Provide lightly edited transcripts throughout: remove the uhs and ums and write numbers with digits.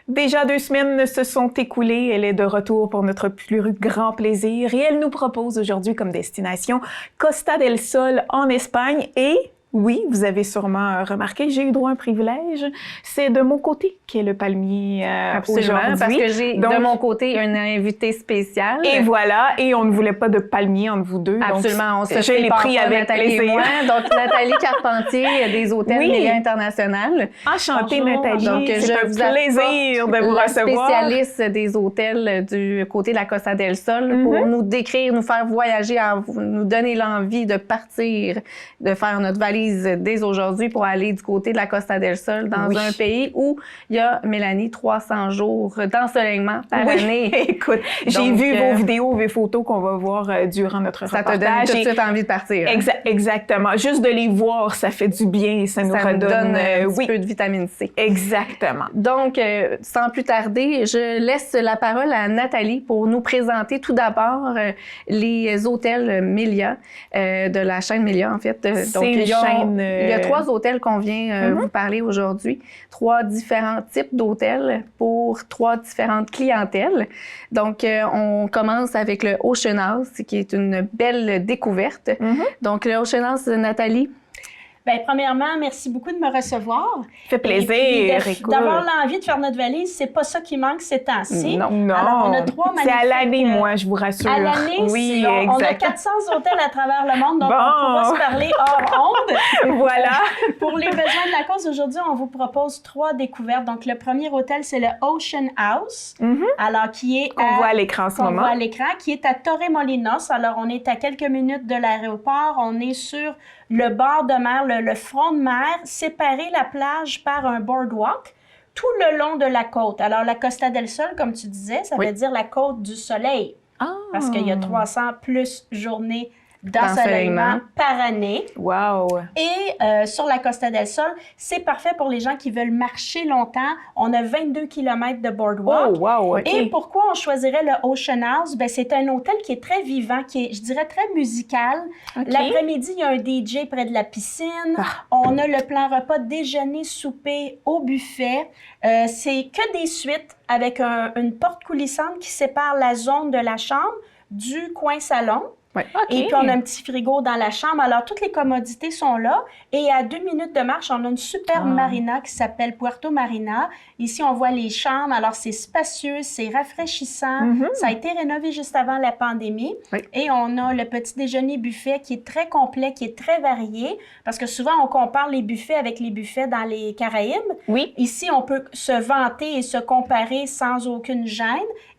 Déjà 2 semaines se sont écoulées. Elle est de retour pour notre plus grand plaisir et elle nous propose aujourd'hui comme destination Costa del Sol en Espagne et... Oui, vous avez sûrement remarqué, j'ai eu droit à un privilège. C'est de mon côté qu'est le palmier Absolument, aujourd'hui. parce que j'ai de mon côté un invité spécial. Et voilà, et on ne voulait pas de palmier entre vous deux. Absolument, donc, on se je l'ai pris avec Nathalie et moi. Donc, Nathalie Carpentier des Hôtels Mélia International. Enchantée, Bonjour. Nathalie. Donc, c'est un plaisir de vous recevoir. Spécialiste des hôtels du côté de la Costa del Sol pour nous décrire, nous faire voyager, nous donner l'envie de partir, de faire notre valise dès aujourd'hui pour aller du côté de la Costa del Sol dans un pays où il y a, Mélanie, 300 jours d'ensoleillement par année. Écoute, j'ai vu vos vidéos, vos photos qu'on va voir durant notre reportage. Ça te donne tout de suite envie de partir. Exactement. Juste de les voir, ça fait du bien et ça nous redonne un petit peu de vitamine C. Exactement. Donc, sans plus tarder, je laisse la parole à Nathalie pour nous présenter tout d'abord les hôtels Mélia, de la chaîne Mélia, en fait. Donc, il y a 3 hôtels qu'on vient vous parler aujourd'hui. 3 différents types d'hôtels pour 3 différentes clientèles. Donc, on commence avec le Ocean House, qui est une belle découverte. Donc, le Ocean House, Nathalie? Bien, premièrement, merci beaucoup de me recevoir. Ça fait plaisir. D'avoir l'envie de faire notre valise, c'est pas ça qui manque ces temps-ci. Non. Alors, on a 3 magnifiques... C'est à l'année, moi, je vous rassure. À l'année, oui, on a 400 hôtels à travers le monde, donc on pourra se parler hors onde. Voilà. Pour les besoins de la cause, aujourd'hui, on vous propose 3 découvertes. Donc, le premier hôtel, c'est le Ocean House, alors qui est qu'on voit à l'écran en ce moment. Qu'on voit à l'écran, qui est à Torremolinos. Alors, on est à quelques minutes de l'aéroport. On est sur le bord de mer, le front de mer, séparé la plage par un boardwalk tout le long de la côte. Alors, la Costa del Sol, comme tu disais, ça veut dire la côte du soleil. Parce qu'il y a 300 plus journées d'ensoleillement par année. Wow! Et sur la Costa del Sol, c'est parfait pour les gens qui veulent marcher longtemps. On a 22 km de boardwalk. Oh, wow! Okay. Et pourquoi on choisirait le Ocean House? Ben, c'est un hôtel qui est très vivant, qui est, je dirais, très musical. L'après-midi, il y a un DJ près de la piscine. On a le plan repas déjeuner, souper au buffet. C'est que des suites avec une porte coulissante qui sépare la zone de la chambre du coin salon. Et puis, on a un petit frigo dans la chambre. Alors, toutes les commodités sont là. Et à 2 minutes de marche, on a une superbe marina qui s'appelle Puerto Marina. Ici, on voit les chambres. Alors, c'est spacieux, c'est rafraîchissant. Ça a été rénové juste avant la pandémie. Et on a le petit déjeuner buffet qui est très complet, qui est très varié. Parce que souvent, on compare les buffets avec les buffets dans les Caraïbes. Ici, on peut se vanter et se comparer sans aucune gêne.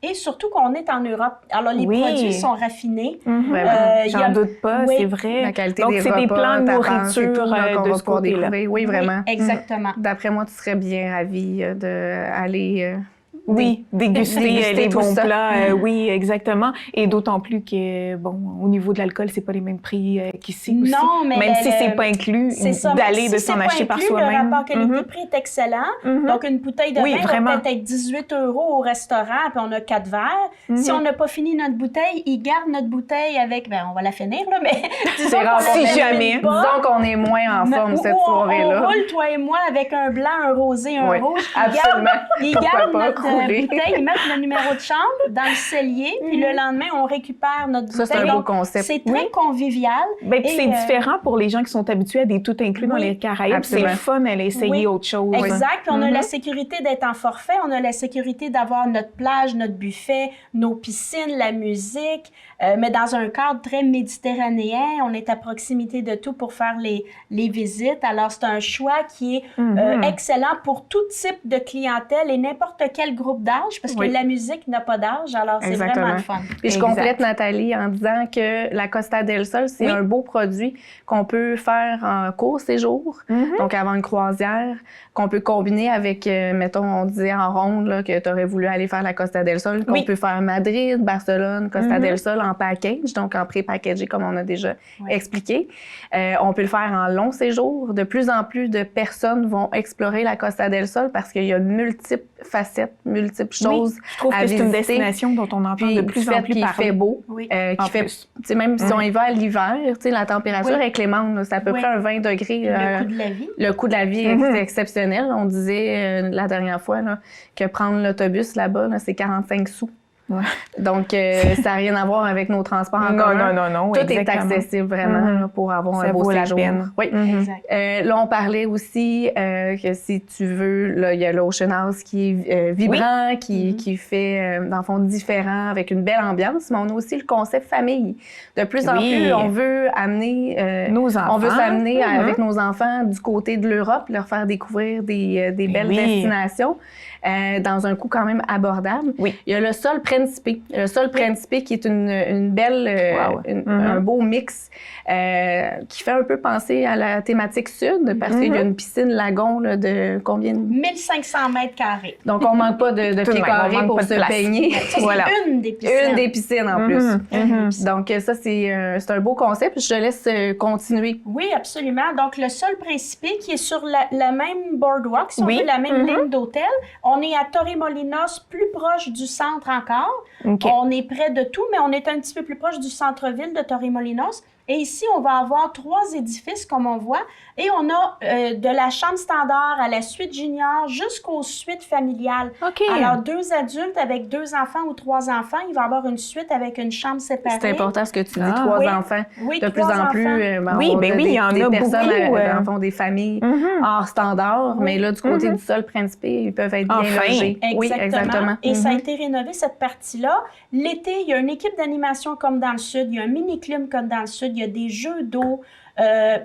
Et surtout qu'on est en Europe. Alors, les produits sont raffinés. J'en doute pas, c'est vrai. La qualité donc, des c'est des repas, plans de nourriture qu'on de va ce pouvoir côté-là. découvrir. Oui, vraiment. Exactement. D'après moi, tu serais bien ravie d'aller... déguster les bons plats, oui, exactement. Et d'autant plus que, bon, au niveau de l'alcool, c'est pas les mêmes prix qu'ici aussi. Non, mais même si c'est pas inclus, d'aller de s'en acheter par soi-même. Le rapport qualité-prix est excellent. Donc, une bouteille de vin va peut-être être 18 € au restaurant, puis on a 4 verres. Si on n'a pas fini notre bouteille, ils gardent notre bouteille avec... Ben, on va la finir, là, mais... C'est rare, si jamais. Disons qu'on est moins en forme cette soirée-là. On roule, toi et moi, avec un blanc, un rosé, un rouge. Ils gardent notre bouteille, ils mettent le numéro de chambre dans le cellier, puis le lendemain, on récupère notre bouteille. Ça, c'est un beau concept. C'est très convivial. Ben, puis c'est différent pour les gens qui sont habitués à des tout inclus dans les Caraïbes. C'est le fun à essayer autre chose. Exact. Puis on a la sécurité d'être en forfait, on a la sécurité d'avoir notre plage, notre buffet, nos piscines, la musique, mais dans un cadre très méditerranéen. On est à proximité de tout pour faire les visites. Alors, c'est un choix qui est excellent pour tout type de clientèle et n'importe quel groupe d'âge, parce que la musique n'a pas d'âge, alors c'est vraiment le fun. Puis je complète, Nathalie, en disant que la Costa del Sol, c'est un beau produit qu'on peut faire en court séjour, donc avant une croisière, qu'on peut combiner avec, mettons, on disait en ronde là, que tu aurais voulu aller faire la Costa del Sol, qu'on peut faire Madrid, Barcelone, Costa del Sol en package, donc en pré-packagé, comme on a déjà expliqué. On peut le faire en long séjour. De plus en plus de personnes vont explorer la Costa del Sol parce qu'il y a multiples facettes, multiples choses je trouve que c'est une destination dont on entend de plus en plus parler. Qui fait beau, qui fait, même si on y va à l'hiver, la température est clémente, là, c'est à peu près un 20 degrés. Le coût de la vie. Le coût de la vie est exceptionnel. On disait la dernière fois là, que prendre l'autobus là-bas, là, c'est 45 sous. Ouais. Donc, ça n'a rien à voir avec nos transports en commun. Non. Tout exactement. Est accessible vraiment là, pour avoir un beau séjour. Oui. Là, on parlait aussi que si tu veux, là, il y a l'Ocean House qui est vibrant, qui fait, dans le fond, différent, avec une belle ambiance, mais on a aussi le concept famille. De plus en plus, on veut amener nos enfants. On veut s'amener avec nos enfants du côté de l'Europe, leur faire découvrir des belles destinations. Dans un coût quand même abordable. Il y a le Sol Principe. Le Sol Principe qui est une belle, un beau mix qui fait un peu penser à la thématique sud parce qu'il y a une piscine lagon là, de combien? 1500 mètres carrés. Donc, on ne manque pas de pieds carrés pour se baigner. Voilà. Une des piscines. Une des piscines en plus. Donc, ça, c'est un beau concept. Je te laisse continuer. Oui, absolument. Donc, le Sol Principe qui est sur la même boardwalk, si on veut, la même ligne d'hôtel. On est à Torremolinos, plus proche du centre encore. On est près de tout, mais on est un petit peu plus proche du centre-ville de Torremolinos. Et ici, on va avoir 3 édifices, comme on voit. Et on a de la chambre standard à la suite junior jusqu'aux suites familiales. Alors, 2 adultes avec 2 enfants ou 3 enfants, il va y avoir une suite avec une chambre séparée. C'est important ce que tu dis, 3 enfants. Oui, de plus en plus, il y en a personnes font des familles hors standard, mais là, du côté du Sol Principe, ils peuvent être bien logés. Oui, exactement. Et ça a été rénové, cette partie-là. L'été, il y a une équipe d'animation comme dans le sud, il y a un mini-club comme dans le sud, il y a des jeux d'eau.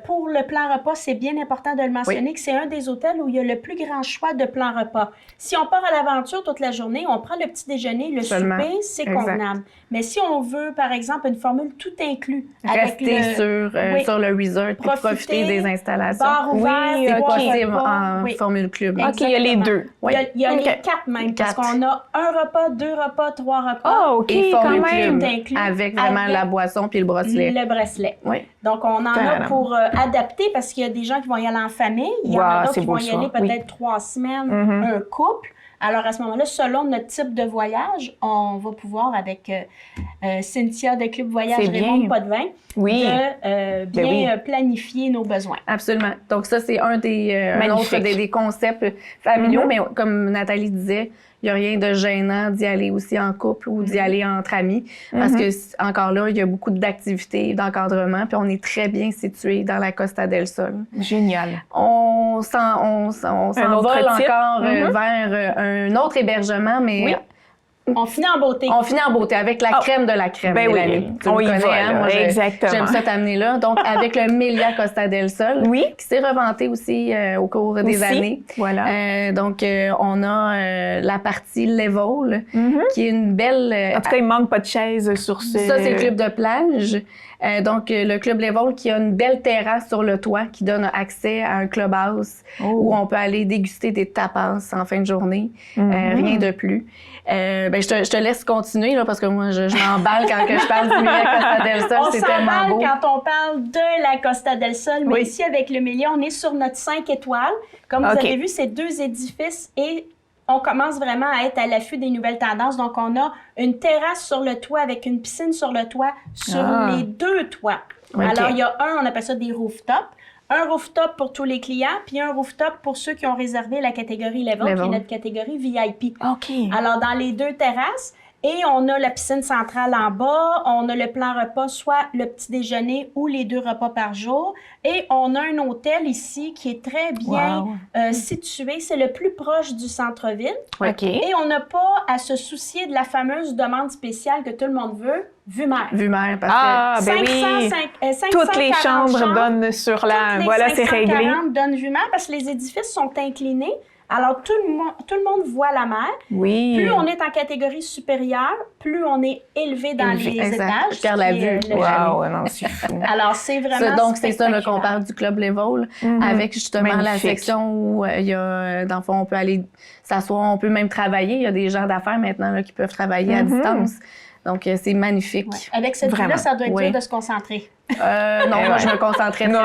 Pour le plan repas, c'est bien important de le mentionner que c'est un des hôtels où il y a le plus grand choix de plans repas. Si on part à l'aventure toute la journée, on prend le petit déjeuner, le souper, c'est convenable. Mais si on veut, par exemple, une formule tout inclus, rester sur le resort et profiter des installations. Bar ouvert, c'est possible en formule club. Il y a les 2. Il y a les 4 même, parce qu'on a 1 repas, 2 repas, 3 repas. Et formule club, inclus, avec vraiment la boisson puis le bracelet. Le bracelet. Donc, on en a pour adapter, parce qu'il y a des gens qui vont y aller en famille. Il y en a d'autres qui vont y aller peut-être 3 semaines, un couple. Alors, à ce moment-là, selon notre type de voyage, on va pouvoir, avec Cynthia de Club Voyage Raymond Pas de Vin, de bien planifier nos besoins. Absolument. Donc, ça, c'est un autre des concepts familiaux, mais comme Nathalie disait, il n'y a rien de gênant d'y aller aussi en couple ou d'y aller entre amis, parce que, encore là, il y a beaucoup d'activités, d'encadrement, puis on est très bien situé dans la Costa del Sol. Génial. On s'envole encore vers un autre hébergement, mais... On finit en beauté. On finit en beauté avec la crème de la crème. Ben oui, on y va. Hein? Moi, exactement. J'aime ça t'amener là. Donc, avec le Melia Costa del Sol, qui s'est revanté aussi au cours des années. Voilà. Donc, on a la partie Level, qui est une belle... en tout cas, il ne manque pas de chaises sur ce... Ça, c'est le club de plage. Donc, le Club Level qui a une belle terrasse sur le toit qui donne accès à un clubhouse où on peut aller déguster des tapas en fin de journée. Rien de plus. Je te laisse continuer là, parce que moi, je m'emballe quand je parle du Melia Costa del Sol. C'est tellement beau. Quand on parle de la Costa del Sol, mais ici, avec le Melia, on est sur notre 5 étoiles. Comme vous avez vu, c'est 2 édifices et on commence vraiment à être à l'affût des nouvelles tendances. Donc, on a une terrasse sur le toit avec une piscine sur le toit, sur les 2 toits. Alors, il y a on appelle ça des rooftops. Un rooftop pour tous les clients, puis un rooftop pour ceux qui ont réservé la catégorie Level, qui est notre catégorie VIP. Alors, dans les 2 terrasses, et on a la piscine centrale en bas, on a le plan repas, soit le petit déjeuner ou les 2 repas par jour. Et on a un hôtel ici qui est très bien situé. C'est le plus proche du centre-ville. Et on n'a pas à se soucier de la fameuse demande spéciale que tout le monde veut, vue mer. Vue mer, parce que toutes les chambres donnent sur la... Voilà, c'est réglé. 540 donnent vue mer parce que les édifices sont inclinés. Alors, tout le monde voit la mer. Plus on est en catégorie supérieure, plus on est élevé dans les étages. Regarde la vue. C'est fou. Alors, c'est vraiment donc, c'est ça qu'on parle du Club Level, avec justement la section où il y a, dans le fond, on peut aller s'asseoir, on peut même travailler. Il y a des gens d'affaires maintenant là, qui peuvent travailler à distance. Donc, c'est magnifique. Ouais. Avec cette vue-là, ça doit être dur de se concentrer. Non, moi, je me concentrais non,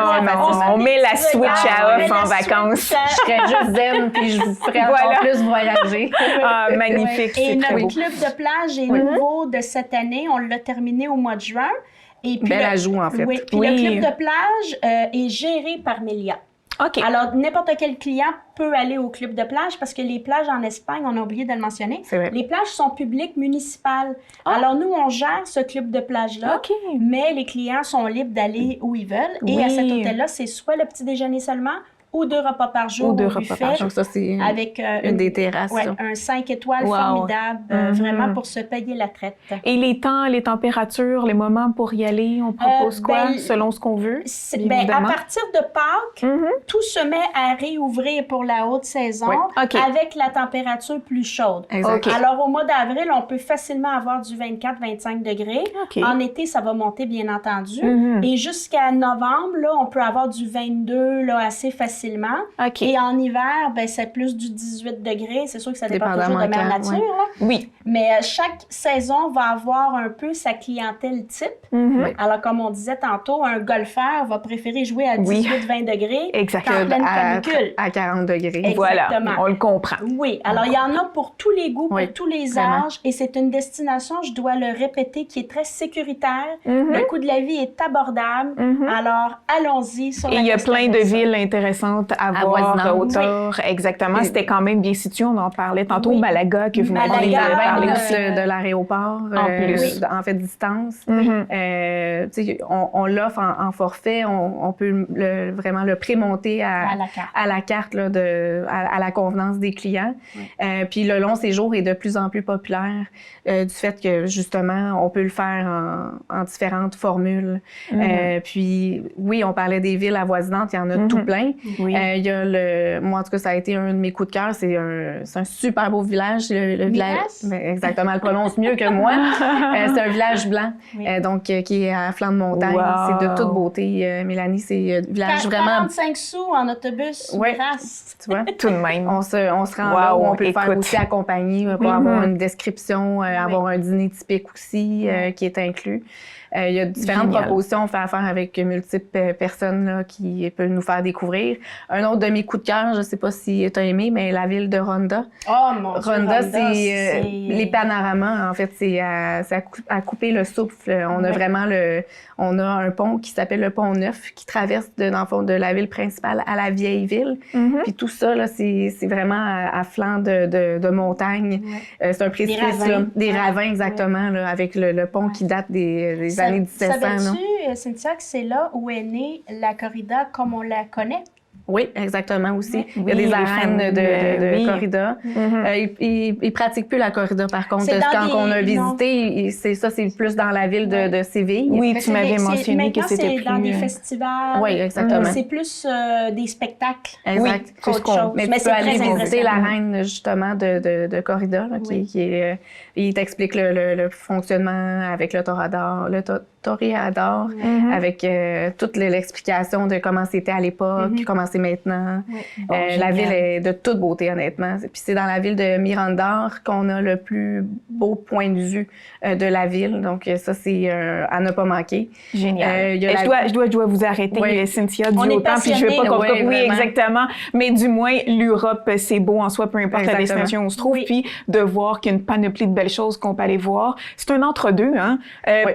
on met la switch à off en vacances. Je serais juste zen, puis je vous ferais encore plus voyager. Ah, magnifique, Et c'est notre club de plage est nouveau de cette année. On l'a terminé au mois de juin. Et puis bel ajout, en fait. Oui, puis le club de plage est géré par Melia. OK. Alors, n'importe quel client peut aller au club de plage parce que les plages en Espagne, on a oublié de le mentionner, les plages sont publiques, municipales. Alors, nous, on gère ce club de plage-là, mais les clients sont libres d'aller où ils veulent. Et à cet hôtel-là, c'est soit le petit déjeuner seulement ou 2 repas par jour au buffet. Donc ça, c'est avec une des terrasses. Ouais, un 5 étoiles formidable, vraiment pour se payer la traite. Et les temps, les températures, les moments pour y aller, on propose quoi selon ce qu'on veut? À partir de Pâques, tout se met à réouvrir pour la haute saison avec la température plus chaude. Alors, au mois d'avril, on peut facilement avoir du 24-25 degrés. En été, ça va monter, bien entendu. Et jusqu'à novembre, là, on peut avoir du 22 là, assez facilement. Et en hiver, ben, c'est plus du 18 degrés. C'est sûr que ça dépend toujours de Mère Nature. Là. Oui. Mais chaque saison va avoir un peu sa clientèle type. Alors, comme on disait tantôt, un golfeur va préférer jouer à 18-20 degrés qu'en pleine canicule. À 40 degrés. Exactement. Voilà, on le comprend. Oui. Alors, il y en a pour tous les goûts, pour tous les âges. Et c'est une destination, je dois le répéter, qui est très sécuritaire. Le coût de la vie est abordable. Alors, allons-y sur la Et il y a plein de villes intéressantes à voir à hauteur. Exactement. C'était quand même bien situé. On en parlait tantôt. Malaga, que vous m'avez parlé aussi. De l'aéroport. En fait, distance. On l'offre en forfait. On peut vraiment le prémonter à la carte là, à la convenance des clients. Puis le long séjour est de plus en plus populaire du fait que, justement, on peut le faire en différentes formules. Puis, oui, on parlait des villes avoisinantes. Il y en a tout plein. Il y a moi, en tout cas, ça a été un de mes coups de cœur. C'est un super beau village. Le village, exactement, elle prononce mieux que moi. C'est un village blanc, donc qui est à flanc de montagne. C'est de toute beauté, Mélanie. C'est un village vraiment... 45 sous en autobus, grâce. Tu vois? Tout de même. On se rend là où on peut le faire aussi accompagner pour avoir une description, avoir un dîner typique aussi qui est inclus. Il y a différentes propositions. On fait affaire avec multiples personnes là, qui peuvent nous faire découvrir. Un autre de mes coups de cœur, je ne sais pas si tu as aimé, mais la ville de Ronda. Oh mon Dieu, Ronda, c'est les panoramas. En fait, c'est à couper le souffle. On a vraiment on a un pont qui s'appelle le Pont Neuf qui traverse dans le fond de la ville principale à la vieille ville. Puis tout ça, là, c'est vraiment à flanc de montagne. C'est un précipice. Des ravins, exactement, là, avec le pont qui date des années 1700. Savais-tu, Cynthia, que c'est là où est née la corrida comme on la connaît? Oui, exactement aussi. Il y a des arènes de corrida. Ils ne pratiquent plus la corrida, par contre. Quand on a visité, c'est plus dans la ville de Séville. Oui, tu m'avais mentionné que c'était plus... dans des festivals. Oui, exactement. C'est plus des spectacles. Exact. Qu'autre chose. Mais tu peux aller visiter l'arène, justement, de corrida, là, il t'explique le fonctionnement avec le toréador, avec toute l'explication de comment c'était à l'époque, comment c'est maintenant. La ville est de toute beauté, honnêtement. Puis c'est dans la ville de Miramar qu'on a le plus beau point de vue de la ville. Donc ça, c'est à ne pas manquer. Génial. Je dois vous arrêter, Cynthia, du temps, puis je veux pas qu'on... Oui, exactement. Mais du moins, l'Europe, c'est beau en soi, peu importe la destination où on se trouve. Puis de voir qu'il y a une panoplie de belles choses qu'on peut aller voir. C'est un entre-deux, hein?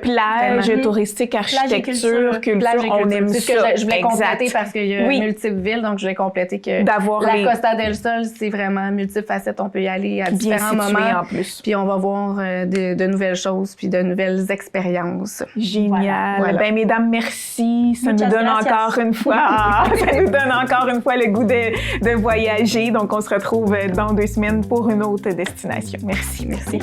Plage, touristique, architecture, culture, on aime ça. C'est ce que je voulais compléter parce qu'il y a multiples villes, donc je voulais compléter que la Costa del Sol, c'est vraiment multiples facettes. On peut y aller à différents moments. En plus. Puis on va voir de nouvelles choses, puis de nouvelles expériences. Génial. Voilà. Ben, mesdames, merci. Ça nous donne encore une fois, ça nous donne encore une fois le goût de voyager. Donc, on se retrouve dans 2 semaines pour une autre destination. Merci. Merci.